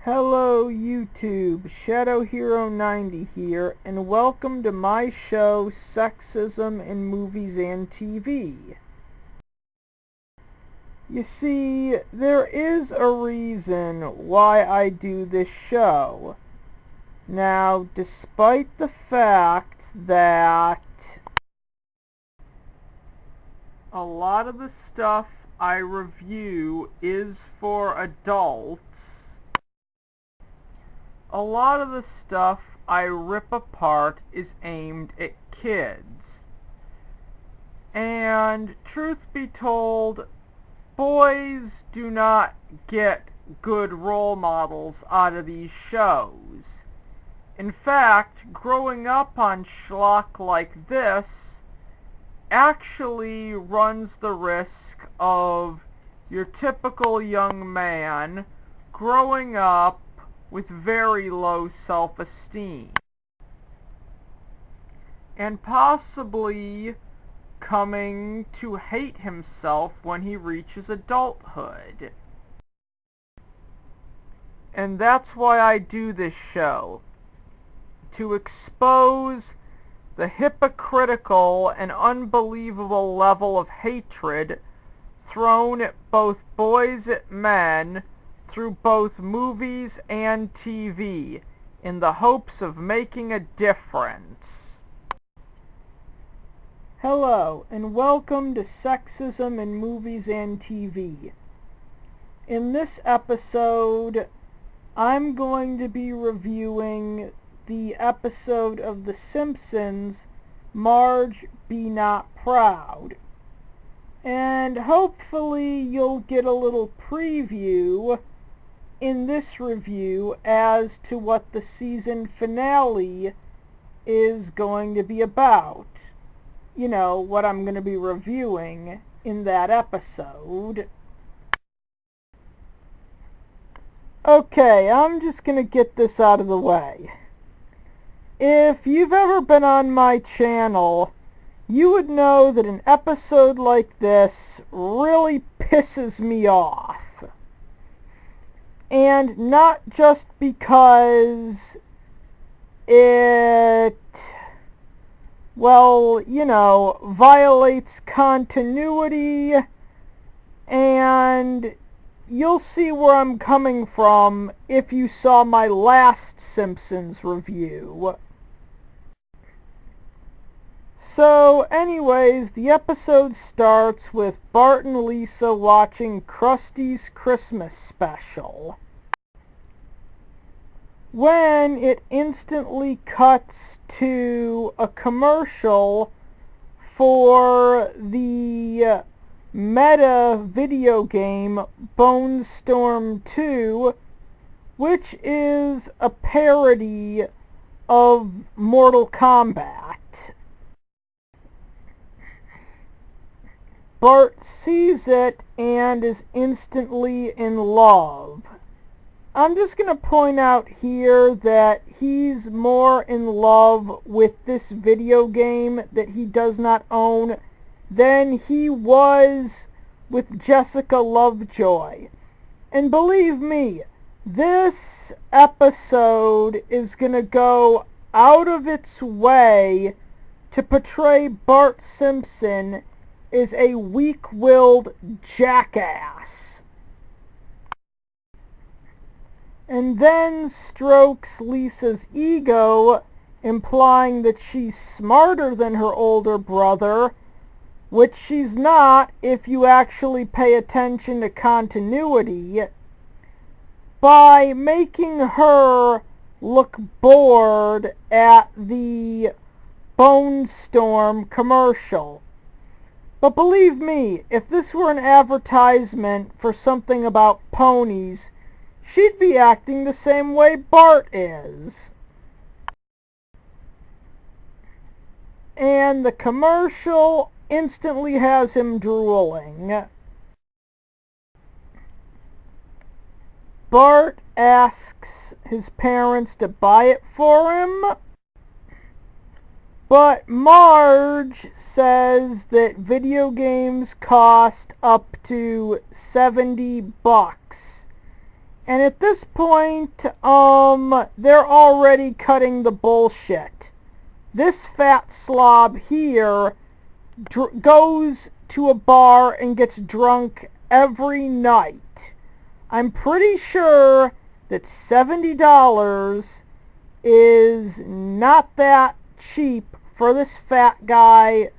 Hello YouTube, Shadow Hero 90 here, and welcome to my show, Sexism in Movies and TV. You see, there is a reason why I do this show. Now, despite the fact that a lot of the stuff I review is for adults, a lot of the stuff I rip apart is aimed at kids. And truth be told, boys do not get good role models out of these shows. In fact, growing up on schlock like this actually runs the risk of your typical young man growing up with very low self-esteem, and possibly coming to hate himself when he reaches adulthood. And that's why I do this show, to expose the hypocritical and unbelievable level of hatred thrown at both boys and men through both movies and TV, in the hopes of making a difference. Hello, and welcome to Sexism in Movies and TV. In this episode, I'm going to be reviewing the episode of The Simpsons, Marge, Be Not Proud. And hopefully you'll get a little preview in this review as to what the season finale is going to be about. You know, what I'm going to be reviewing in that episode. Okay, I'm just going to get this out of the way. If you've ever been on my channel, you would know that an episode like this really pisses me off. And not just because it, violates continuity, and you'll see where I'm coming from if you saw my last Simpsons review. So, anyways, the episode starts with Bart and Lisa watching Krusty's Christmas special, when it instantly cuts to a commercial for the meta video game Bone Storm 2, which is a parody of Mortal Kombat. Bart sees it and is instantly in love. I'm just going to point out here that he's more in love with this video game that he does not own than he was with Jessica Lovejoy. And believe me, this episode is going to go out of its way to portray Bart Simpson is a weak-willed jackass, and then strokes Lisa's ego, implying that she's smarter than her older brother, which she's not if you actually pay attention to continuity, by making her look bored at the Bone Storm commercial. But believe me, if this were an advertisement for something about ponies, she'd be acting the same way Bart is. And the commercial instantly has him drooling. Bart asks his parents to buy it for him, but Marge says that video games cost up to $70, And at this point, they're already cutting the bullshit. This fat slob here goes to a bar and gets drunk every night. I'm pretty sure that $70 is not that cheap for this fat guy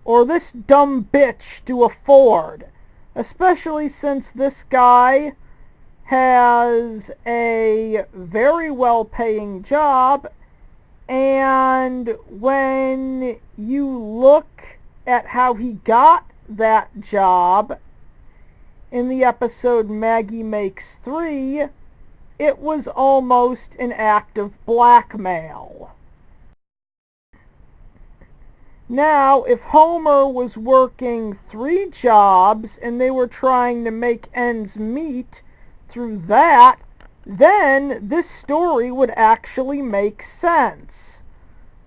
or this dumb bitch to afford, especially since this guy has a very well-paying job, and when you look at how he got that job in the episode Maggie Makes 3, it was almost an act of blackmail. Now, if Homer was working 3 jobs and they were trying to make ends meet through that, then this story would actually make sense.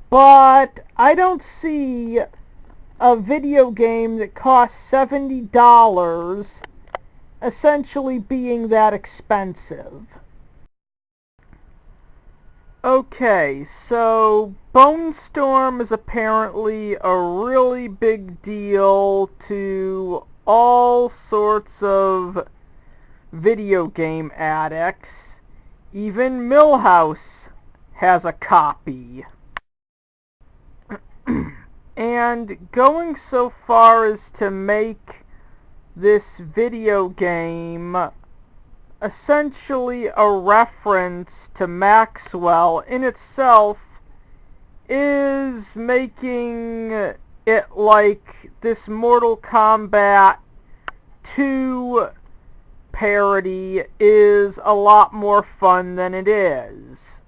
But I don't see a video game that costs $70 essentially being that expensive. Okay, so Bone Storm is apparently a really big deal to all sorts of video game addicts. Even Milhouse has a copy. And going so far as to make this video game essentially a reference to Maxwell in itself is making it like this Mortal Kombat 2 parody is a lot more fun than it is.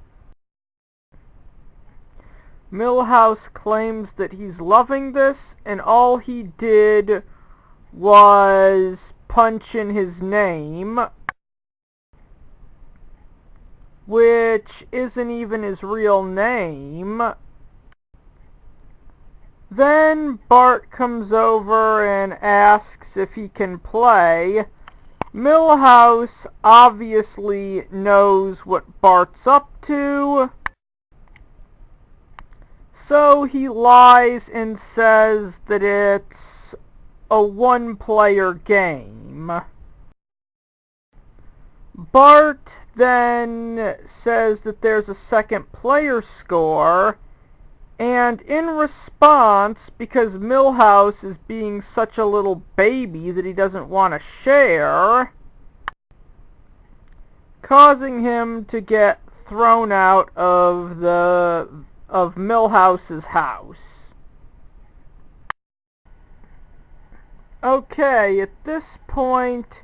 Milhouse claims that he's loving this, and all he did was punch in his name, which isn't even his real name. Then Bart comes over and asks if he can play. Milhouse obviously knows what Bart's up to, so he lies and says that it's a one-player game. Bart then says that there's a second player score, and in response, because Milhouse is being such a little baby that he doesn't want to share, causing him to get thrown out of Milhouse's house. Okay, at this point,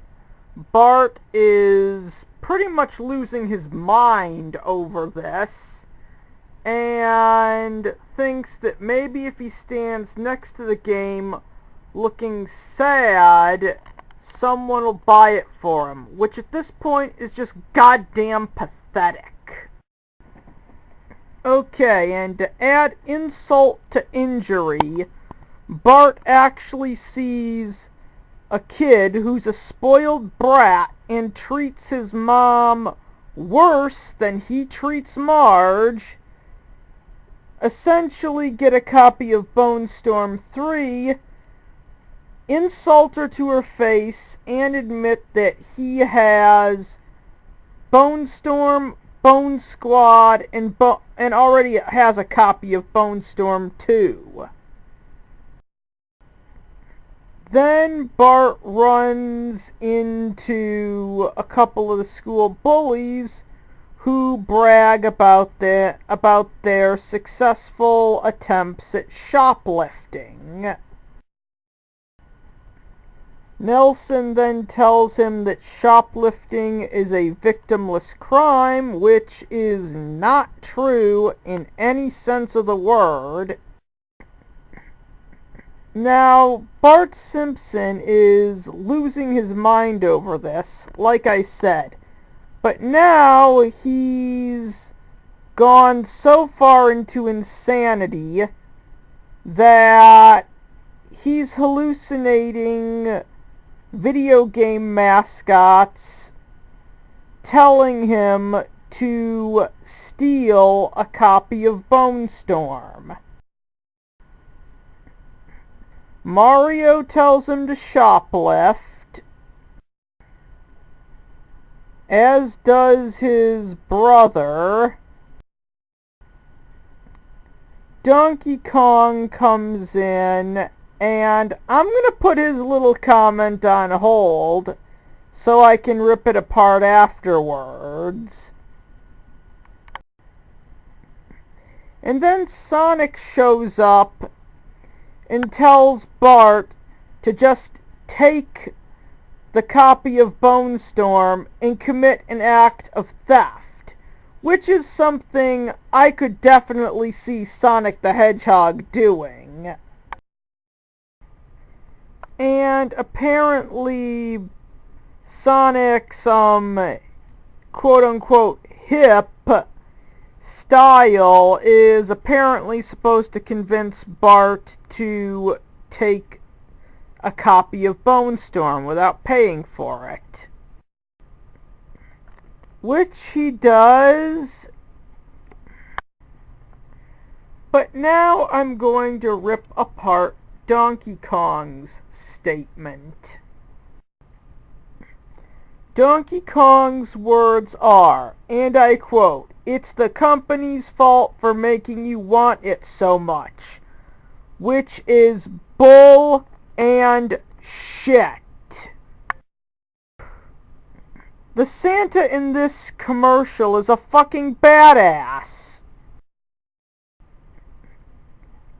Bart is pretty much losing his mind over this, and thinks that maybe if he stands next to the game looking sad, someone will buy it for him, which at this point is just goddamn pathetic. Okay, and to add insult to injury, Bart actually sees a kid who's a spoiled brat and treats his mom worse than he treats Marge, essentially get a copy of Bone Storm 3, insult her to her face, and admit that he has Bone Storm, Bone Squad, and already has a copy of Bone Storm 2. Then Bart runs into a couple of the school bullies who brag about their successful attempts at shoplifting. Nelson then tells him that shoplifting is a victimless crime, which is not true in any sense of the word. Now, Bart Simpson is losing his mind over this, like I said. But now he's gone so far into insanity that he's hallucinating video game mascots telling him to steal a copy of Bone Storm. Mario tells him to shoplift, as does his brother. Donkey Kong comes in, and I'm going to put his little comment on hold so I can rip it apart afterwards. And then Sonic shows up and tells Bart to just take the copy of Bone Storm and commit an act of theft, which is something I could definitely see Sonic the Hedgehog doing. And apparently Sonic's quote-unquote hip style is apparently supposed to convince Bart to take a copy of Bone Storm without paying for it. Which he does. But now I'm going to rip apart Donkey Kong's statement. Donkey Kong's words are, and I quote, "It's the company's fault for making you want it so much," which is bull and shit. The Santa in this commercial is a fucking badass.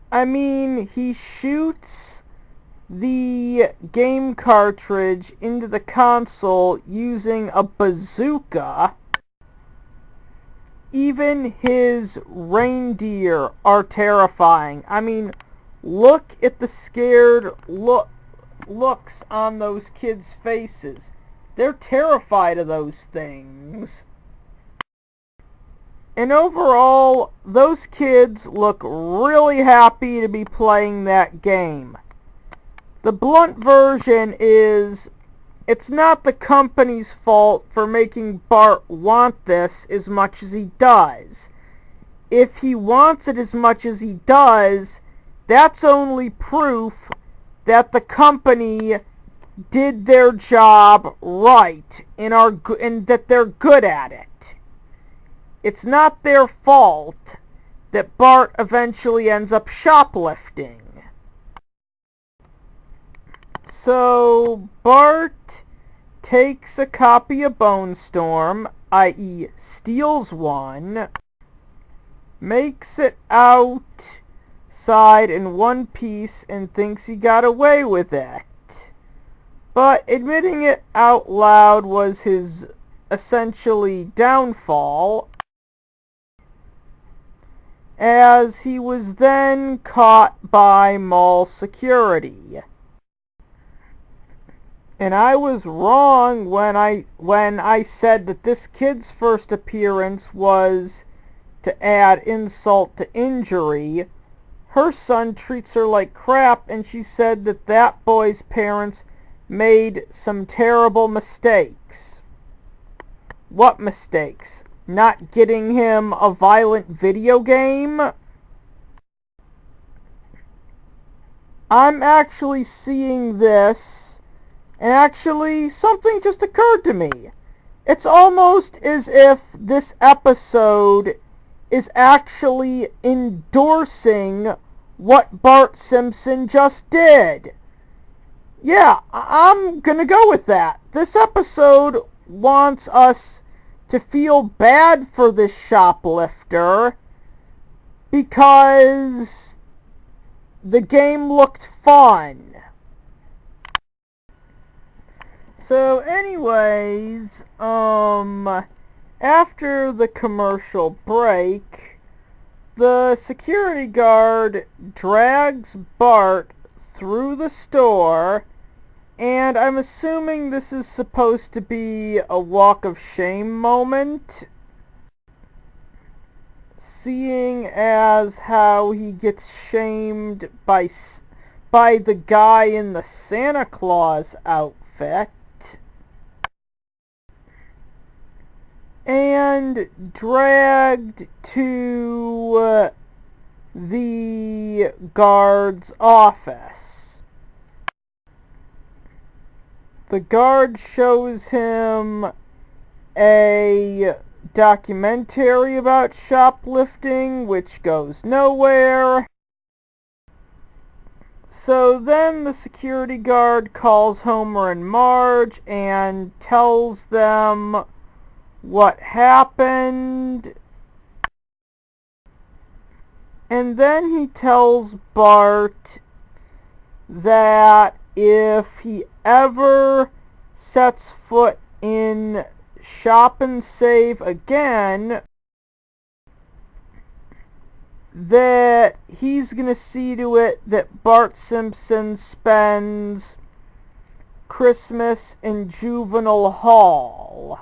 I mean, he shoots the game cartridge into the console using a bazooka. Even his reindeer are terrifying. I mean, look at the scared looks on those kids' faces. They're terrified of those things. And overall, those kids look really happy to be playing that game. The blunt version is, it's not the company's fault for making Bart want this as much as he does. If he wants it as much as he does, that's only proof that the company did their job right and that they're good at it. It's not their fault that Bart eventually ends up shoplifting. So Bart takes a copy of Bone Storm, i.e. steals one, makes it outside in one piece and thinks he got away with it. But admitting it out loud was his essentially downfall, as he was then caught by mall security. And I was wrong when I said that this kid's first appearance was to add insult to injury. Her son treats her like crap, and she said that that boy's parents made some terrible mistakes. What mistakes? Not getting him a violent video game? I'm actually seeing this, and actually something just occurred to me. It's almost as if this episode is actually endorsing what Bart Simpson just did. Yeah, I'm gonna go with that. This episode wants us to feel bad for this shoplifter because the game looked fun. So anyways, after the commercial break, the security guard drags Bart through the store, and I'm assuming this is supposed to be a walk of shame moment, seeing as how he gets shamed by the guy in the Santa Claus outfit. and dragged to the guard's office. The guard shows him a documentary about shoplifting, which goes nowhere. So then the security guard calls Homer and Marge and tells them what happened. And then he tells Bart that if he ever sets foot in Shop and Save again, that he's going to see to it that Bart Simpson spends Christmas in juvenile hall.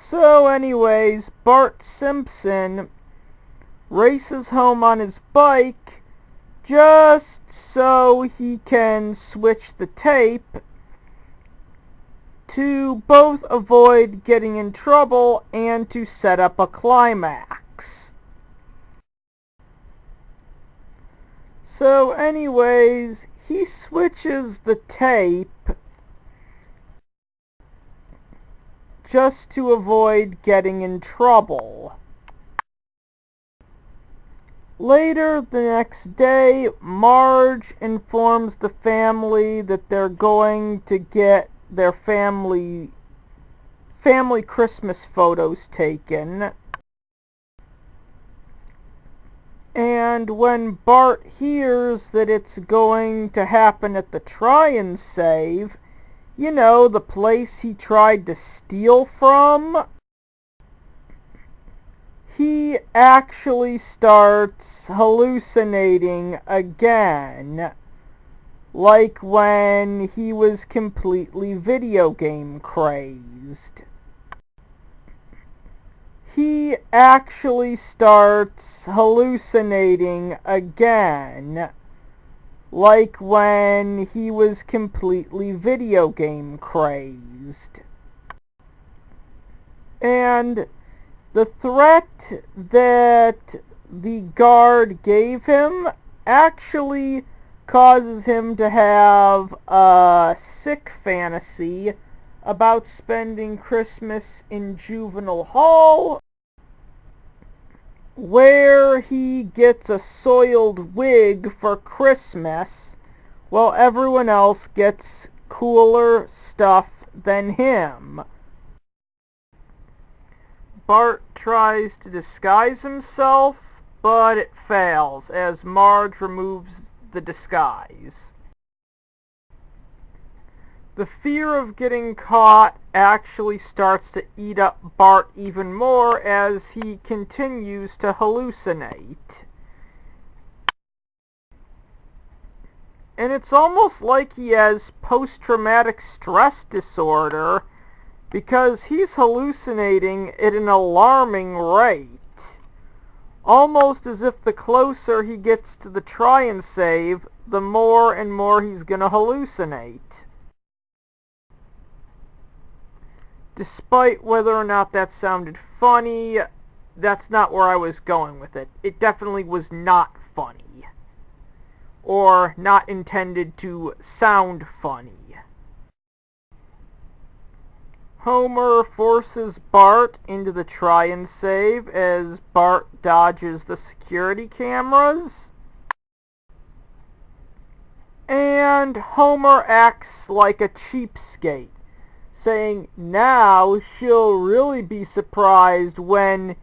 So anyways, Bart Simpson races home on his bike just so he can switch the tape to both avoid getting in trouble and to set up a climax. So anyways, he switches the tape just to avoid getting in trouble. Later the next day, Marge informs the family that they're going to get their family Christmas photos taken. And when Bart hears that it's going to happen at the Try and Save, you know, the place he tried to steal from, he actually starts hallucinating again, like when he was completely video game crazed. He actually starts hallucinating again, like when he was completely video game crazed. And the threat that the guard gave him actually causes him to have a sick fantasy about spending Christmas in juvenile hall, where he gets a soiled wig for Christmas while everyone else gets cooler stuff than him. Bart tries to disguise himself, but it fails as Marge removes the disguise. The fear of getting caught actually starts to eat up Bart even more as he continues to hallucinate. And it's almost like he has post-traumatic stress disorder, because he's hallucinating at an alarming rate. Almost as if the closer he gets to the Try and Save, the more and more he's gonna hallucinate. Despite whether or not that sounded funny, that's not where I was going with it. It definitely was not funny. Or not intended to sound funny. Homer forces Bart into the Try and Save as Bart dodges the security cameras. And Homer acts like a cheapskate, saying now she'll really be surprised when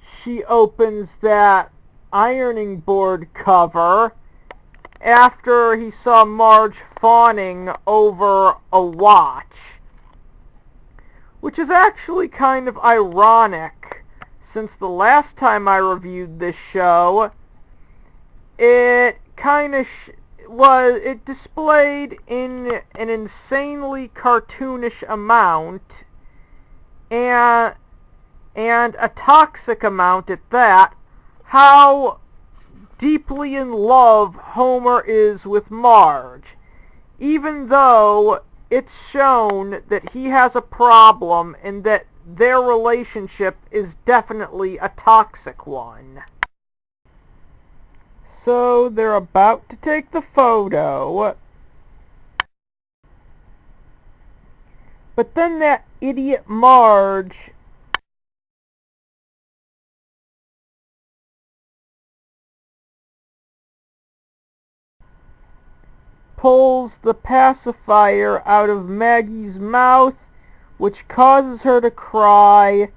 she opens that ironing board cover after he saw Marge fawning over a watch. Which is actually kind of ironic, since the last time I reviewed this show, it kind of it displayed in an insanely cartoonish amount, and a toxic amount at that, how deeply in love Homer is with Marge, even though it's shown that he has a problem and that their relationship is definitely a toxic one. So they're about to take the photo, but then that idiot Marge pulls the pacifier out of Maggie's mouth, which causes her to cry,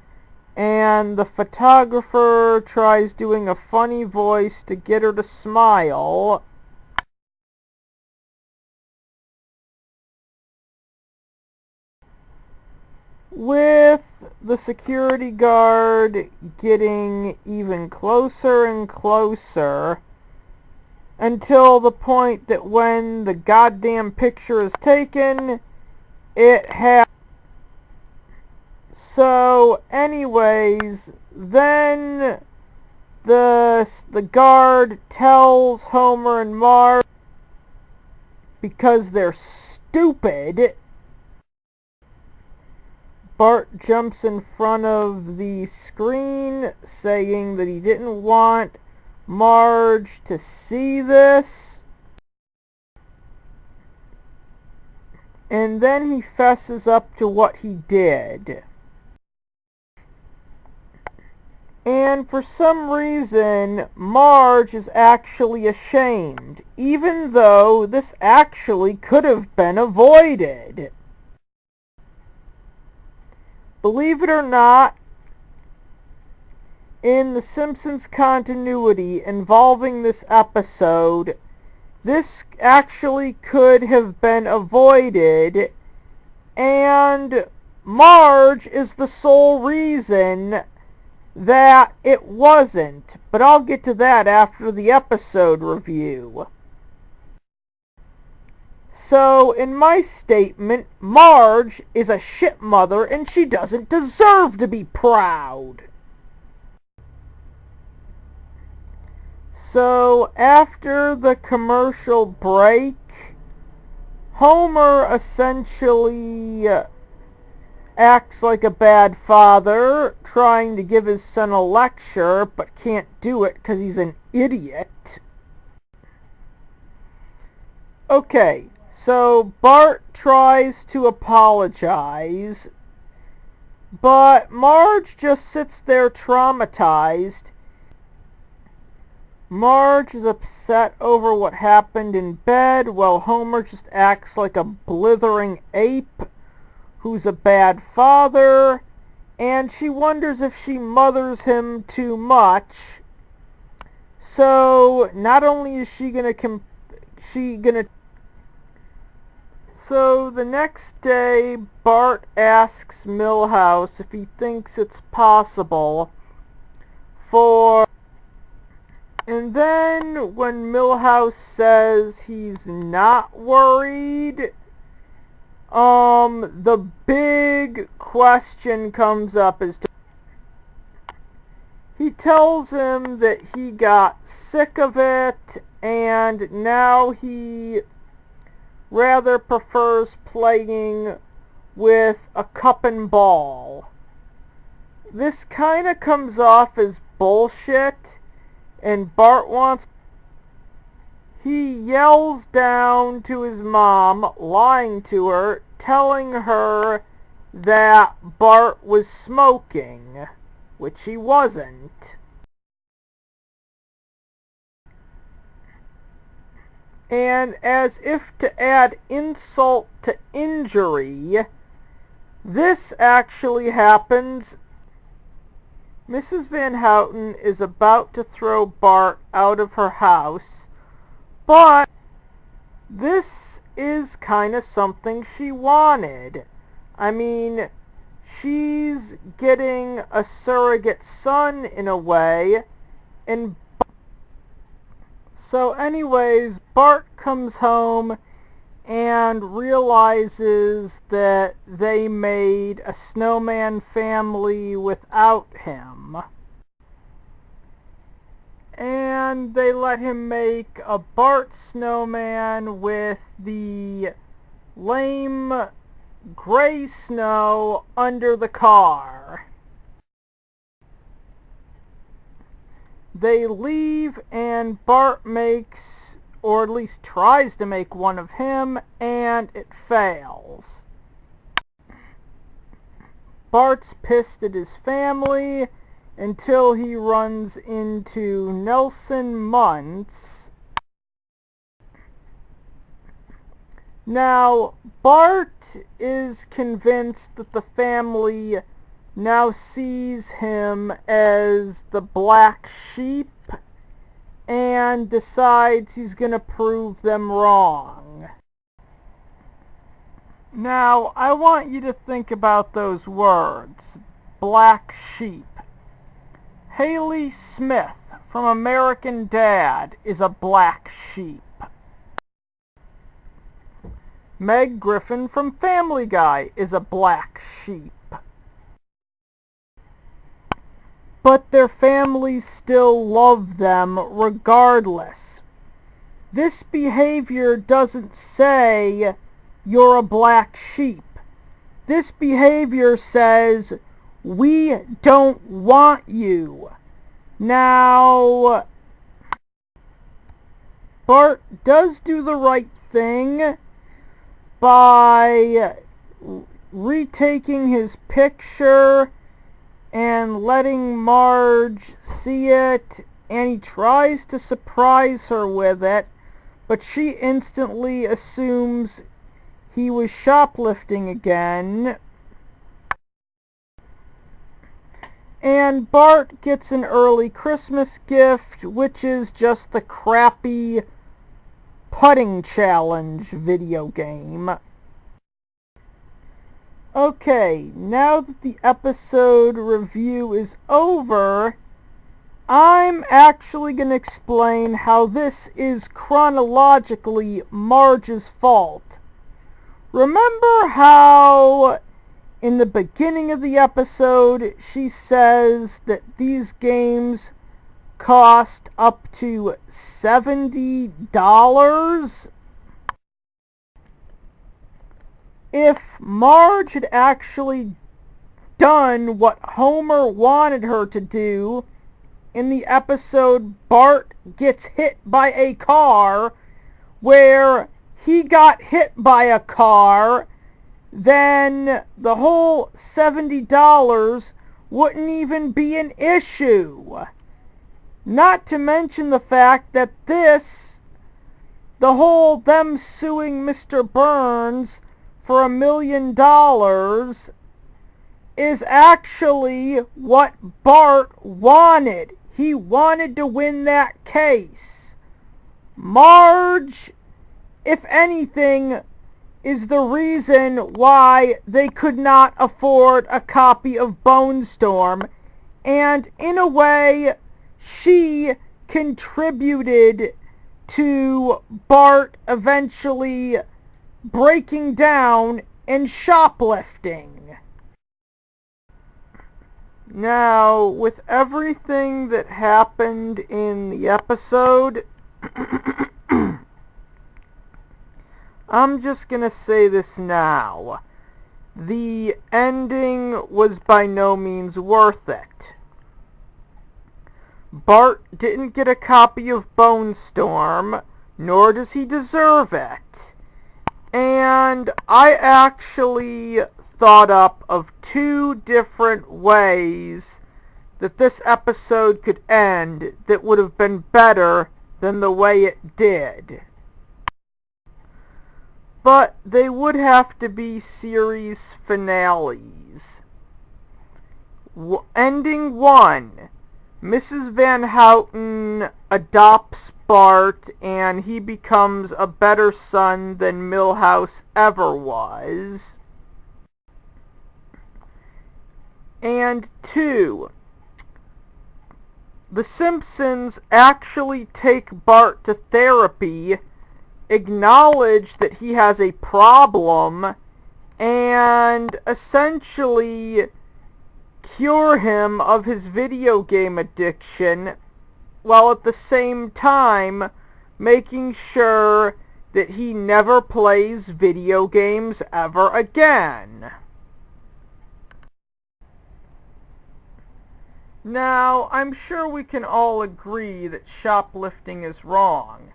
and the photographer tries doing a funny voice to get her to smile. With the security guard getting even closer and closer until the point that when the goddamn picture is taken, it has... So anyways, then the guard tells Homer and Marge, because they're stupid, Bart jumps in front of the screen saying that he didn't want Marge to see this. And then he fesses up to what he did. And for some reason, Marge is actually ashamed, even though this actually could have been avoided. Believe it or not, in the Simpsons continuity involving this episode, this actually could have been avoided, and Marge is the sole reason that it wasn't. But I'll get to that after the episode review. So, in my statement, Marge is a shit mother and she doesn't deserve to be proud. So, after the commercial break, Homer essentially acts like a bad father, trying to give his son a lecture, but can't do it because he's an idiot. Okay, so Bart tries to apologize, but Marge just sits there traumatized. Marge is upset over what happened in bed, while Homer just acts like a blithering ape who's a bad father, and she wonders if she mothers him too much. So not only is she gonna so the next day, Bart asks Milhouse if he thinks it's possible for... And then when Milhouse says he's not worried, the big question comes up as to... He tells him that he got sick of it, and now he rather prefers playing with a cup and ball. This kind of comes off as bullshit, and Bart wants... He yells down to his mom, lying to her, telling her that Bart was smoking, which he wasn't. And as if to add insult to injury, this actually happens. Mrs. Van Houten is about to throw Bart out of her house, but this is kind of something she wanted. I mean, she's getting a surrogate son in a way, and so anyways, Bart comes home and realizes that they made a snowman family without him. And they let him make a Bart snowman with the lame gray snow under the car. They leave and Bart makes, or at least tries to make one of him, and it fails. Bart's pissed at his family until he runs into Nelson Muntz. Now, Bart is convinced that the family now sees him as the black sheep and decides he's going to prove them wrong. Now, I want you to think about those words, black sheep. Haley Smith from American Dad is a black sheep. Meg Griffin from Family Guy is a black sheep. But their families still love them regardless. This behavior doesn't say you're a black sheep. This behavior says we don't want you. Now, Bart does do the right thing by retaking his picture and letting Marge see it, and he tries to surprise her with it, but she instantly assumes he was shoplifting again. And Bart gets an early Christmas gift, which is just the crappy putting challenge video game. Okay, now that the episode review is over, I'm actually going to explain how this is chronologically Marge's fault. Remember how in the beginning of the episode she says that these games cost up to $70? If Marge had actually done what Homer wanted her to do in the episode Bart gets hit by a car, where he got hit by a car, then the whole $70 wouldn't even be an issue. Not to mention the fact that the whole them suing Mr. Burns for $1 million is actually what Bart wanted. He wanted to win that case. Marge, if anything, is the reason why they could not afford a copy of Bone Storm, and in a way, she contributed to Bart eventually breaking down and shoplifting. Now, with everything that happened in the episode, I'm just gonna say this now. The ending was by no means worth it. Bart didn't get a copy of Bone Storm, nor does he deserve it. And I actually thought up of 2 different ways that this episode could end that would have been better than the way it did. But they would have to be series finales. Ending 1, Mrs. Van Houten adopts Bart and he becomes a better son than Milhouse ever was. And 2, the Simpsons actually take Bart to therapy, acknowledge that he has a problem, and essentially cure him of his video game addiction, while at the same time making sure that he never plays video games ever again. Now, I'm sure we can all agree that shoplifting is wrong.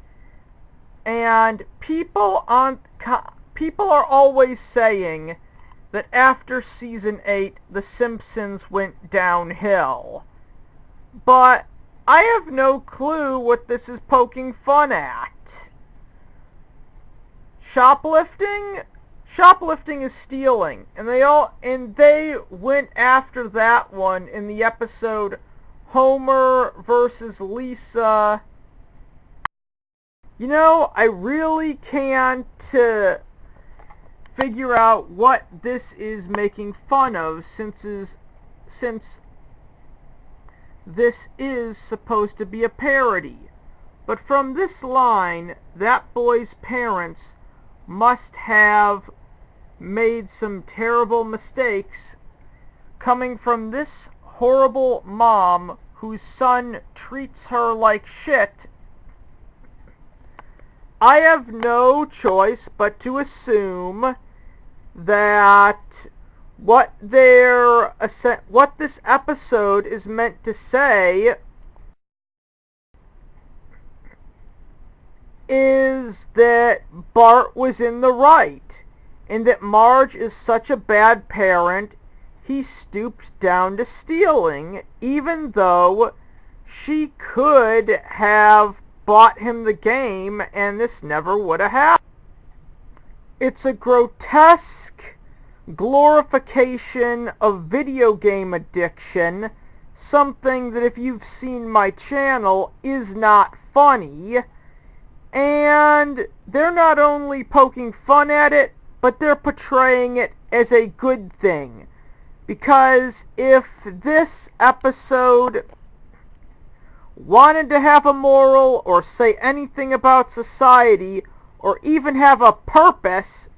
And people are always saying that after season 8, The Simpsons went downhill. But I have no clue what this is poking fun at. Shoplifting is stealing, and they went after that one in the episode Homer versus Lisa. You know, I really can't figure out what this is making fun of, since this is supposed to be a parody. But from this line, that boy's parents must have made some terrible mistakes coming from this horrible mom whose son treats her like shit. I have no choice but to assume that what this episode is meant to say is that Bart was in the right, and that Marge is such a bad parent, he stooped down to stealing, even though she could have bought him the game and this never would have happened. It's a grotesque glorification of video game addiction, something that if you've seen my channel is not funny. And they're not only poking fun at it, but they're portraying it as a good thing. Because if this episode wanted to have a moral or say anything about society or even have a purpose,